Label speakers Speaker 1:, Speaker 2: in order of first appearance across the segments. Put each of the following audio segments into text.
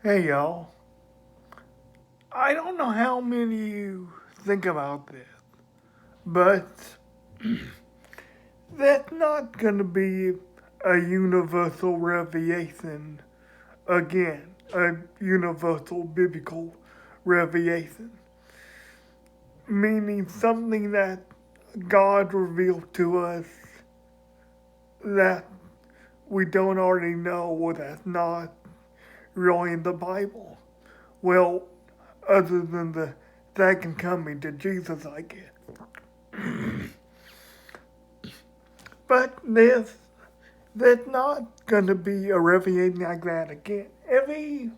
Speaker 1: Hey y'all, I don't know how many of you think about this, but that's not gonna be a universal revelation again, a universal biblical revelation, meaning something that God revealed to us that we don't already know or that's not really in the Bible. Well, other than the second coming to Jesus, I guess. But there's not gonna be a revelation like that again. Everything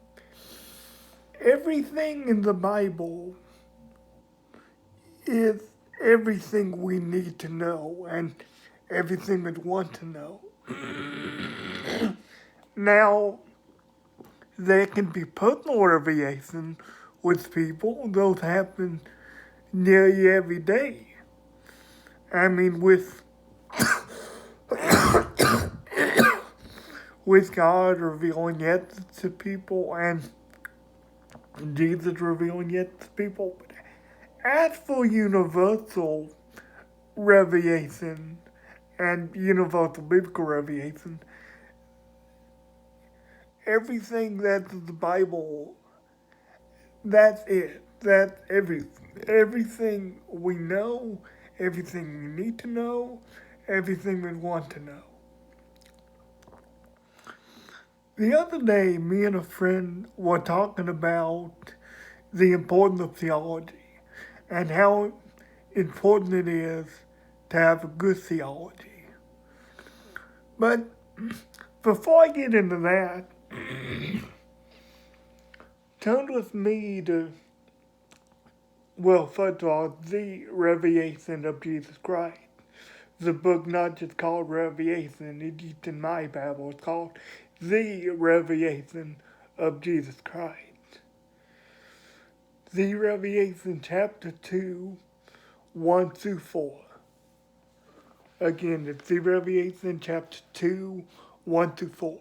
Speaker 1: in the Bible is everything we need to know and everything we want to know. Now, there can be personal revelation with people. Those happen nearly every day. I mean, with God revealing it to people and Jesus revealing it to people. But as for universal revelation and universal biblical revelation, everything that's in the Bible, that's it. That's everything. Everything we know, everything we need to know, everything we want to know. The other day, me and a friend were talking about the importance of theology and how important it is to have a good theology. But before I get into that, turn with me to, well, first of all, the Revelation of Jesus Christ. The book not just called Revelation, it's in my Bible, it's called The Revelation of Jesus Christ. The Revelation chapter 2, 1 through 4. Again, it's the Revelation chapter 2, 1 through 4.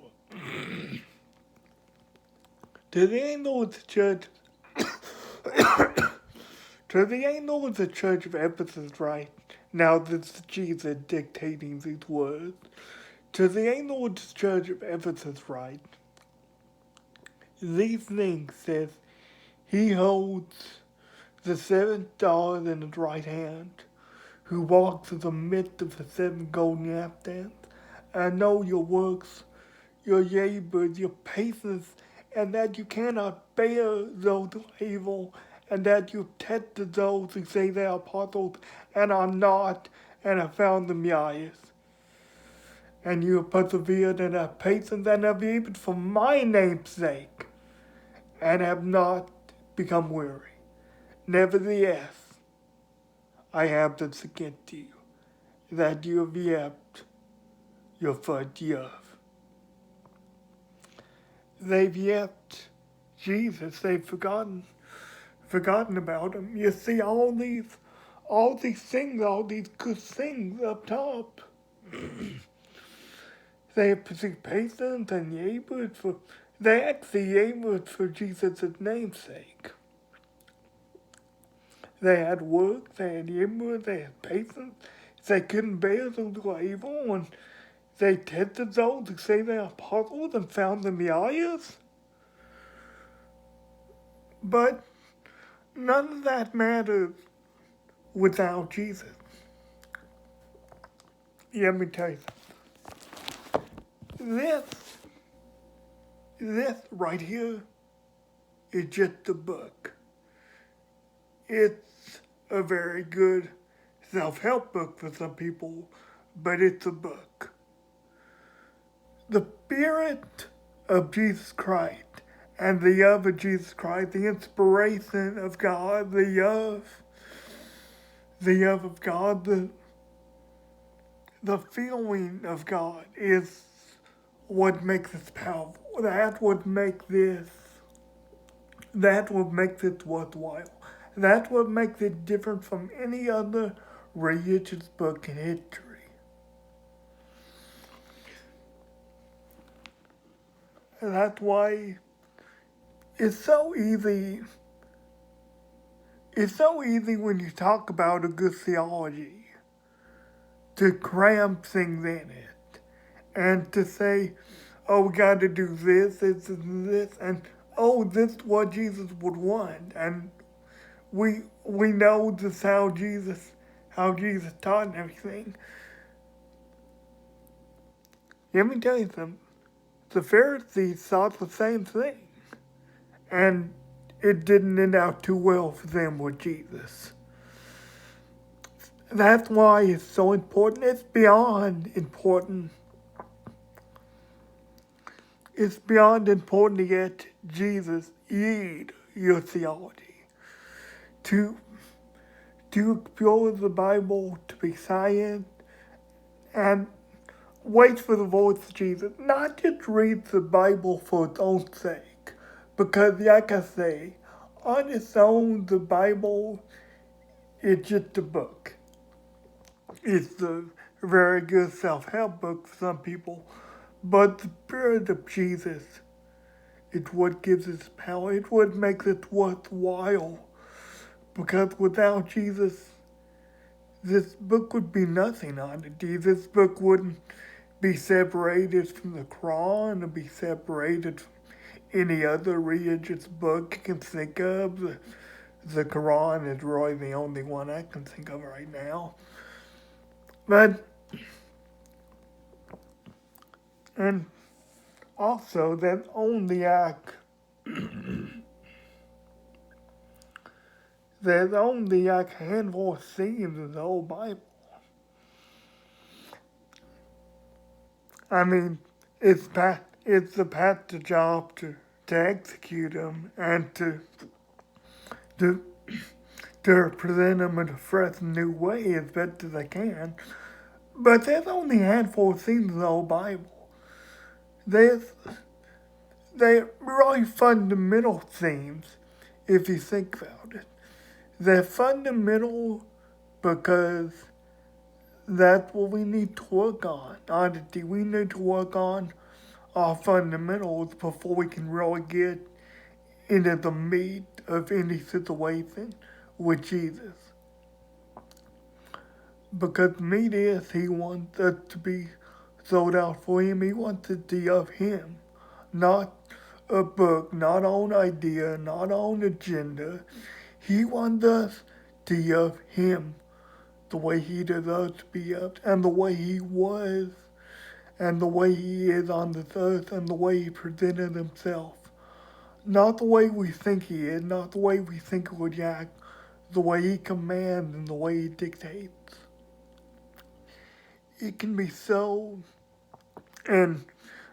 Speaker 1: To the angel of the church, to the angel of the church of Ephesus write, now this is Jesus dictating these words. To the angel of the church of Ephesus write, these things says, he holds the seven stars in his right hand, who walks in the midst of the seven golden lampstands. I know your works, your labors, your patience, and that you cannot bear those who are evil, and that you tested those who say they are apostles and are not, and have found them liars. And you have persevered and have patience and have labored for my name's sake, and have not become weary. Nevertheless, I have this against you, that you have left your first love. They've left Jesus. They've forgotten about him. You see all these things, all these good things up top. They have pursued patience and labored for. They actually labored for Jesus' namesake. They had work, they had labor, they had patience. They couldn't bear those who were evil, and they tested those who say they are apostles and found them liars. But none of that matters without Jesus. Let me tell you, this, this right here is just a book. It's a very good self-help book for some people, but it's a book. The Spirit of Jesus Christ and the love of Jesus Christ, the inspiration of God, the love of God, the feeling of God is what makes this powerful. That would make this worthwhile. That would make it different from any other religious book in history. And that's why it's so easy. It's so easy when you talk about a good theology to cram things in it and to say, oh, we got to do this, and oh, this is what Jesus would want, and we know this how Jesus taught and everything. Let me tell you something. The Pharisees thought the same thing, and it didn't end out too well for them with Jesus. That's why it's so important. It's beyond important. It's beyond important to get Jesus eat your theology. To explore the Bible, to be silent, and wait for the voice of Jesus. Not just read the Bible for its own sake. Because like I say, on its own, the Bible is just a book. It's a very good self-help book for some people. But the Spirit of Jesus is what gives us power. It's what makes it worthwhile. Because without Jesus, this book would be nothing on it. This book wouldn't be separated from the Quran or be separated from any other religious book you can think of. The Quran is really the only one I can think of right now. But, and also, there's only a handful of themes in the whole Bible. I mean, it's the pastor's job to execute them and to present them in a fresh new way as best as they can. But there's only a handful of themes in the whole Bible. They're really fundamental themes if you think about it. They're fundamental because that's what we need to work on. Honestly, we need to work on our fundamentals before we can really get into the meat of any situation with Jesus. Because the meat is, he wants us to be sold out for him. He wants us to be of him. Not a book, not our own idea, not our own agenda. He wants us to be of him. The way he deserves to be of, and the way he was, and the way he is on this earth, and the way he presented himself. Not the way we think he is, not the way we think he would act, the way he commands and the way he dictates. It can be so, and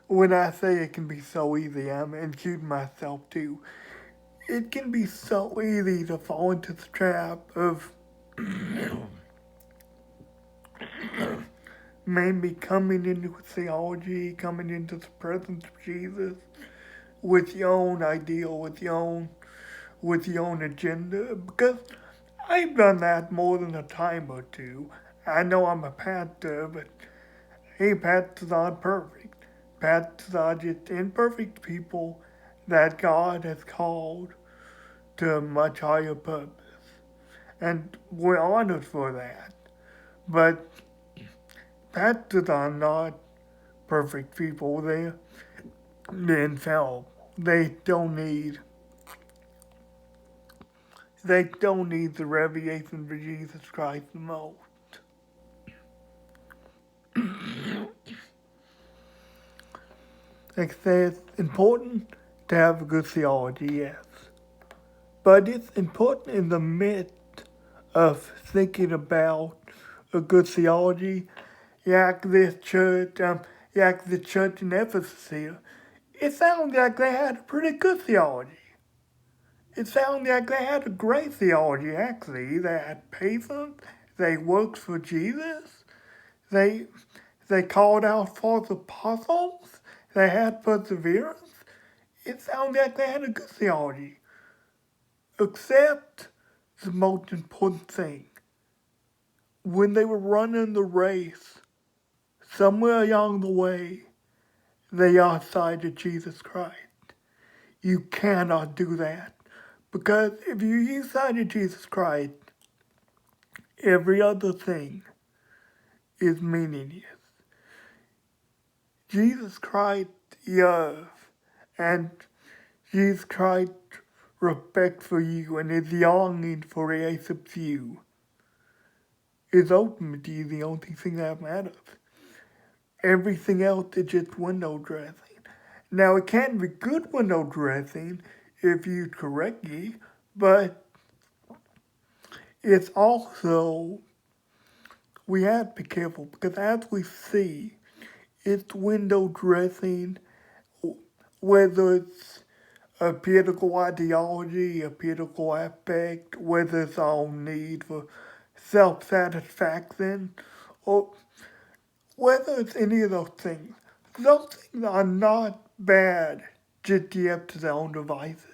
Speaker 1: when I say it can be so easy, I'm including myself too. It can be so easy to fall into the trap of maybe coming into theology, coming into the presence of Jesus with your own ideal, with your own agenda. Because I've done that more than a time or two. I know I'm a pastor, but hey, pastors aren't perfect. Pastors are just imperfect people that God has called to a much higher purpose. And we're honored for that. But pastors are not perfect people. They're infallible. They don't need the revelation of Jesus Christ the most. Like I say, it's important to have a good theology, yes. But it's important in the midst of thinking about a good theology, like this church, like the church in Ephesus here. It sounds like they had a pretty good theology. It sounds like they had a great theology, actually. They had patience. They worked for Jesus. They called out false apostles. They had perseverance. It sounds like they had a good theology. Except the most important thing. When they were running the race, somewhere along the way, they lost sight of Jesus Christ. You cannot do that. Because if you use sight of Jesus Christ, every other thing is meaningless. Jesus Christ love and Jesus Christ respect for you and his longing for the rest of you is ultimately the only thing that matters. Everything else is just window dressing. Now it can be good window dressing if used correctly, but it's also, we have to be careful because as we see, it's window dressing, whether it's a political ideology, a political aspect, whether it's our own need for self-satisfaction, or whether it's any of those things. Those things are not bad just yet to their own devices.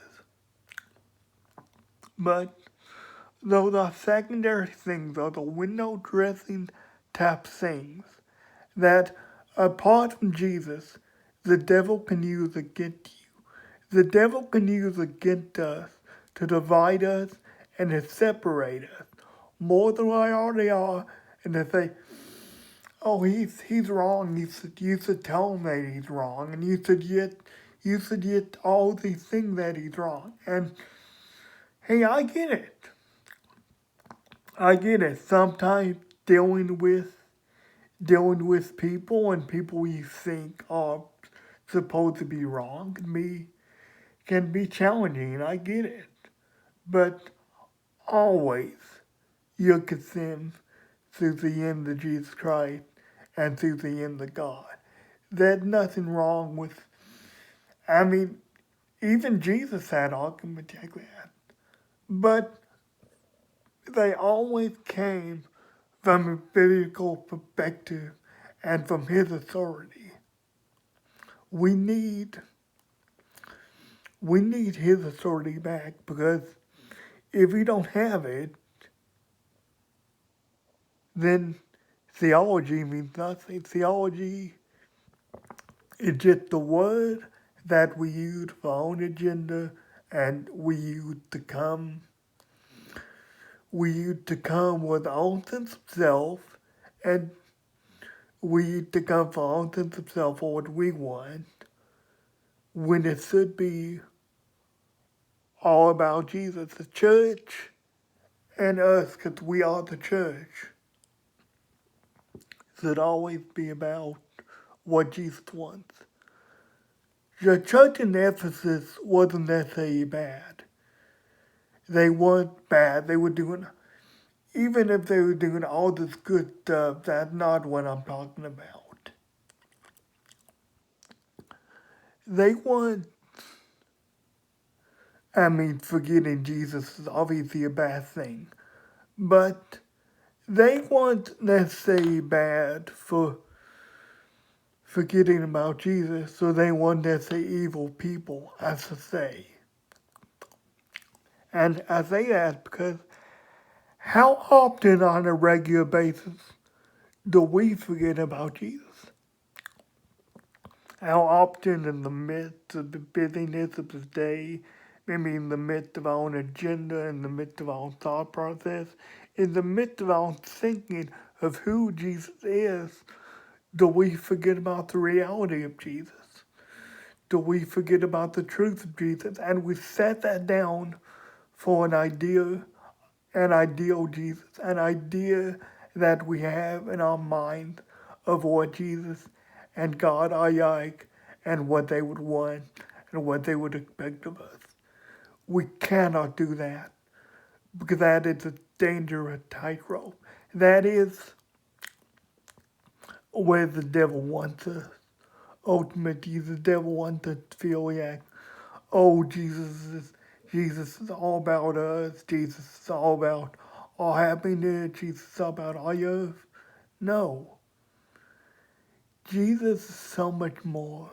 Speaker 1: But those are secondary things, are the window dressing type things that apart from Jesus, the devil can use against you. The devil can use against us to divide us and to separate us more than we already are, and to say, oh, he's wrong. You should tell him that he's wrong, and you should get all these things that he's wrong. And hey, I get it. I get it. Sometimes dealing with people and people you think are supposed to be wrong can be challenging. I get it, but always look at them through the end of Jesus Christ and through the end of God. There's nothing wrong with. I mean, even Jesus had arguments like that, but they always came from a biblical perspective and from his authority. We need his authority back because if we don't have it, then theology means nothing. Theology is just the word that we use for our own agenda and we use to come with our own sense of self and we use to come for our own sense of self for what we want when it should be all about Jesus. The church and us, because we are the church, should always be about what Jesus wants. The church in Ephesus wasn't necessarily bad. They weren't bad. They were doing, even if they were doing all this good stuff, that's not what I'm talking about. They weren't, I mean, forgetting Jesus is obviously a bad thing, but they weren't necessarily bad for forgetting about Jesus, so they weren't necessarily evil people, as to say. And I say that because how often on a regular basis do we forget about Jesus? How often in the midst of the busyness of the day, maybe in the midst of our own agenda, in the midst of our own thought process, in the midst of our own thinking of who Jesus is, do we forget about the reality of Jesus? Do we forget about the truth of Jesus? And we set that down for an ideal Jesus, an idea that we have in our mind of what Jesus and God are like and what they would want and what they would expect of us. We cannot do that because that is a dangerous tightrope. That is where the devil wants us. Ultimately, the devil wants us to feel like, oh, Jesus is all about us. Jesus is all about our happiness. Jesus is all about our love. No. Jesus is so much more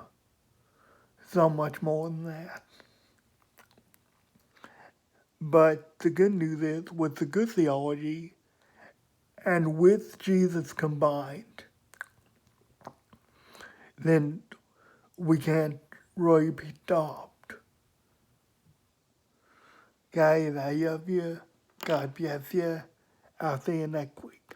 Speaker 1: than that. But the good news is, with the good theology and with Jesus combined, then we can't really be stopped. Guys, I love you. God bless you. I'll see you next week.